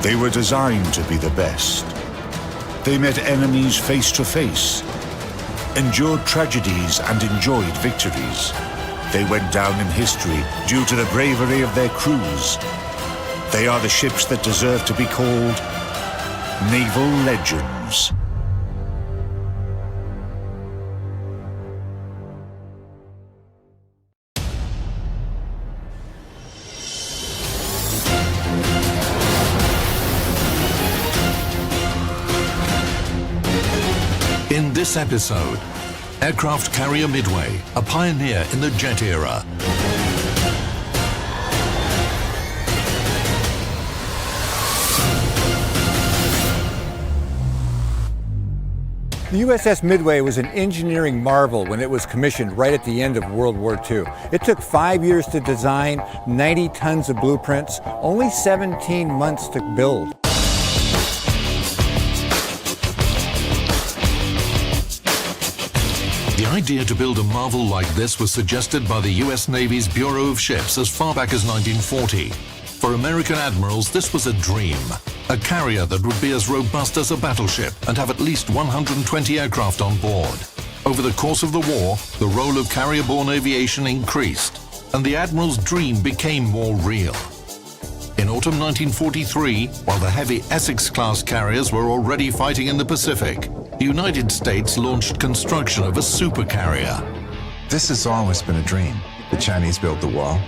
They were designed to be the best. They met enemies face to face, endured tragedies and enjoyed victories. They went down in history due to the bravery of their crews. They are the ships that deserve to be called naval legends. In this episode, aircraft carrier Midway, a pioneer in the jet era. The USS Midway was an engineering marvel when it was commissioned right at the end of World War II. It took 5 years to design, 90 tons of blueprints, only 17 months to build. The idea to build a marvel like this was suggested by the US Navy's Bureau of Ships as far back as 1940. For American admirals, this was a dream. A carrier that would be as robust as a battleship and have at least 120 aircraft on board. Over the course of the war, the role of carrier-borne aviation increased, and the admiral's dream became more real. In autumn 1943, while the heavy Essex-class carriers were already fighting in the Pacific, the United States launched construction of a supercarrier. This has always been a dream. The Chinese built the wall,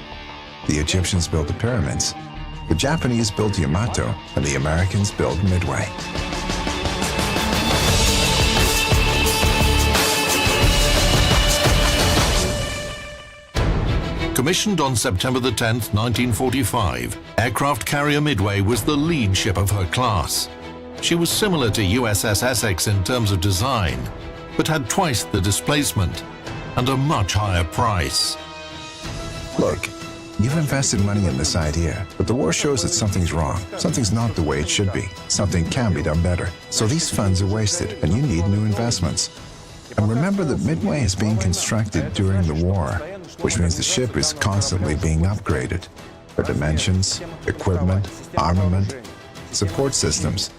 the Egyptians built the pyramids, the Japanese built Yamato, and the Americans built Midway. Commissioned on September the 10th, 1945, aircraft carrier Midway was the lead ship of her class. She was similar to USS Essex in terms of design, but had twice the displacement and a much higher price. Look, you've invested money in this idea, but the war shows that something's wrong. Something's not the way it should be. Something can be done better. So these funds are wasted, and you need new investments. And remember that Midway is being constructed during the war, which means the ship is constantly being upgraded. The dimensions, equipment, armament, support systems.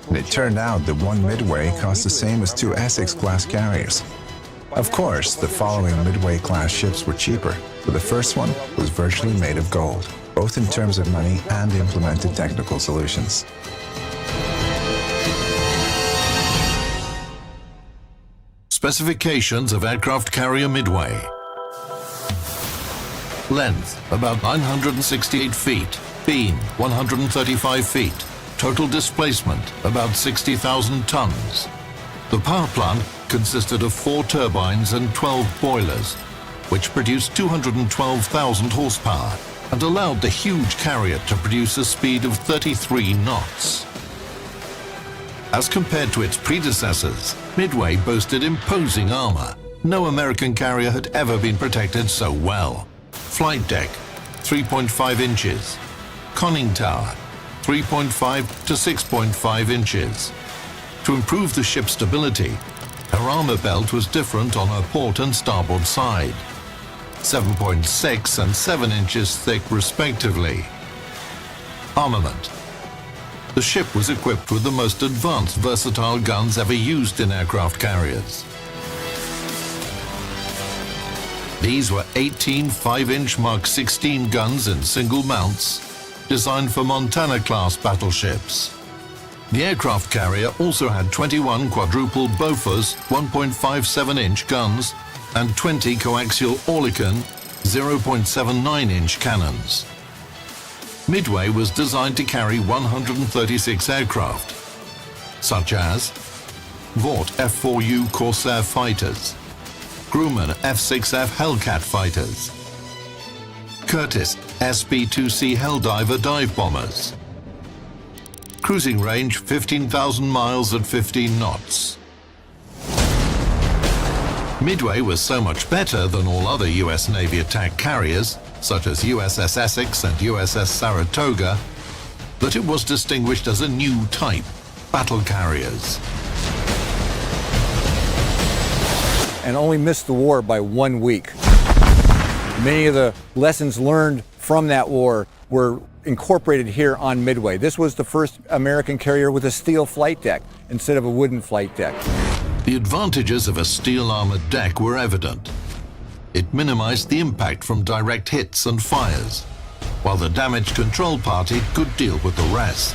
And it turned out that one Midway cost the same as two Essex-class carriers. Of course, the following Midway-class ships were cheaper, but the first one was virtually made of gold, both in terms of money and implemented technical solutions. Specifications of aircraft carrier Midway. Length, about 968 feet. Beam, 135 feet. Total displacement, about 60,000 tons. The power plant consisted of 4 turbines and 12 boilers, which produced 212,000 horsepower and allowed the huge carrier to produce a speed of 33 knots. As compared to its predecessors, Midway boasted imposing armor. No American carrier had ever been protected so well. Flight deck, 3.5 inches. Conning tower, 3.5 to 6.5 inches. To improve the ship's stability, her armor belt was different on her port and starboard side, 7.6 and 7 inches thick respectively. Armament. The ship was equipped with the most advanced versatile guns ever used in aircraft carriers. These were 18 5-inch Mark 16 guns in single mounts, designed for Montana-class battleships. The aircraft carrier also had 21 quadruple Bofors 1.57-inch guns and 20 coaxial Oerlikon 0.79-inch cannons. Midway was designed to carry 136 aircraft, such as Vought F-4U Corsair fighters, Grumman F-6F Hellcat fighters, Curtiss SB-2C Helldiver dive bombers. Cruising range 15,000 miles at 15 knots. Midway was so much better than all other US Navy attack carriers, such as USS Essex and USS Saratoga, that it was distinguished as a new type, battle carriers. And only missed the war by 1 week. Many of the lessons learned from that war were incorporated here on Midway. This was the first American carrier with a steel flight deck instead of a wooden flight deck. The advantages of a steel-armored deck were evident. It minimized the impact from direct hits and fires, while the damage control party could deal with the rest.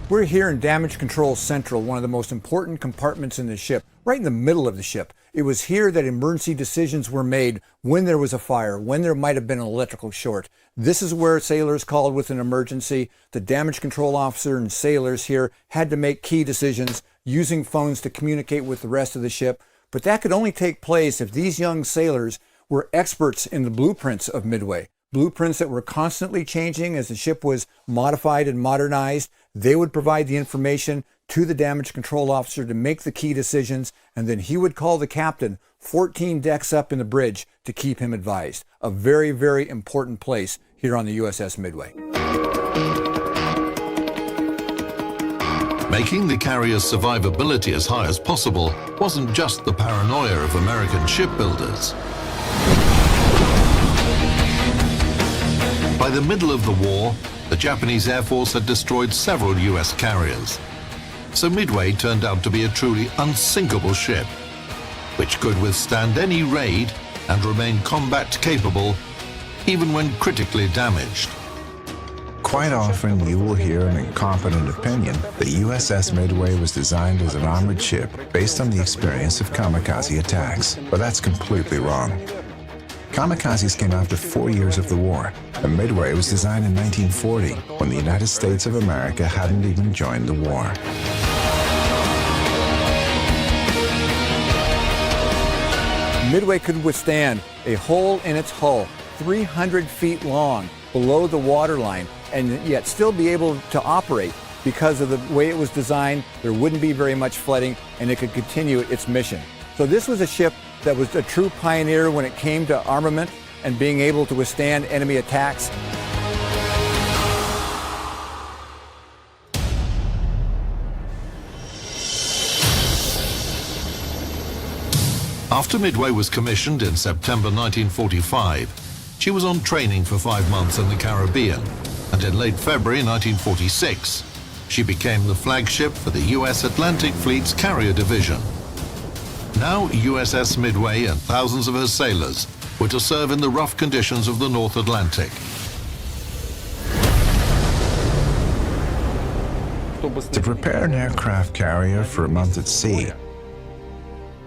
We're here in Damage Control Central, one of the most important compartments in the ship, right in the middle of the ship. It was here that emergency decisions were made when there was a fire, when there might have been an electrical short. This is where sailors called with an emergency. The damage control officer and sailors here had to make key decisions using phones to communicate with the rest of the ship. But that could only take place if these young sailors were experts in the blueprints of Midway. Blueprints that were constantly changing as the ship was modified and modernized. They would provide the information to the damage control officer to make the key decisions, and then he would call the captain 14 decks up in the bridge to keep him advised. A very, very important place here on the USS Midway. Making the carrier's survivability as high as possible wasn't just the paranoia of American shipbuilders. By the middle of the war, the Japanese Air Force had destroyed several US carriers. So Midway turned out to be a truly unsinkable ship, which could withstand any raid and remain combat capable, even when critically damaged. Quite often, you will hear an incompetent opinion that USS Midway was designed as an armored ship based on the experience of kamikaze attacks, but that's completely wrong. Kamikazes came after 4 years of the war, and Midway was designed in 1940, when the United States of America hadn't even joined the war. Midway could withstand a hole in its hull 300 feet long below the waterline and yet still be able to operate because of the way it was designed. There wouldn't be very much flooding and it could continue its mission. So this was a ship that was a true pioneer when it came to armament and being able to withstand enemy attacks. After Midway was commissioned in September 1945, she was on training for 5 months in the Caribbean, and in late February 1946, she became the flagship for the US Atlantic Fleet's Carrier Division. Now USS Midway and thousands of her sailors were to serve in the rough conditions of the North Atlantic. To prepare an aircraft carrier for a month at sea,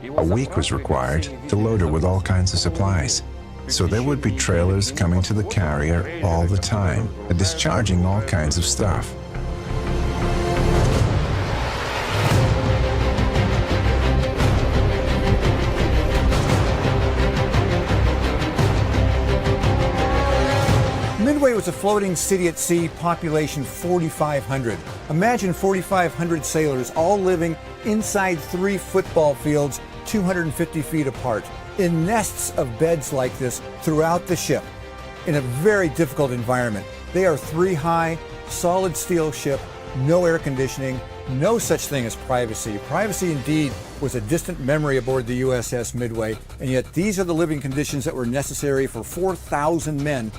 a week was required to load her with all kinds of supplies. So there would be trailers coming to the carrier all the time and discharging all kinds of stuff. Midway was a floating city at sea, population 4,500. Imagine 4,500 sailors all living inside 3 football fields 250 feet apart, in nests of beds like this throughout the ship, in a very difficult environment. They are 3 high, solid steel ship, no air conditioning, no such thing as privacy. Privacy indeed was a distant memory aboard the USS Midway, and yet these are the living conditions that were necessary for 4,000 men.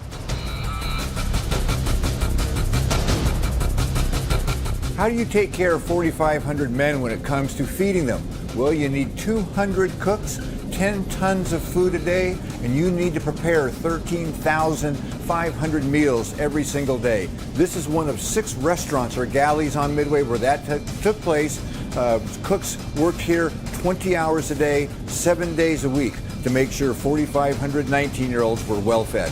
How do you take care of 4,500 men when it comes to feeding them? Well, you need 200 cooks, 10 tons of food a day, and you need to prepare 13,500 meals every single day. This is one of 6 restaurants or galleys on Midway where that took place. Cooks worked here 20 hours a day, 7 days a week to make sure 4,500 19-year-olds were well fed.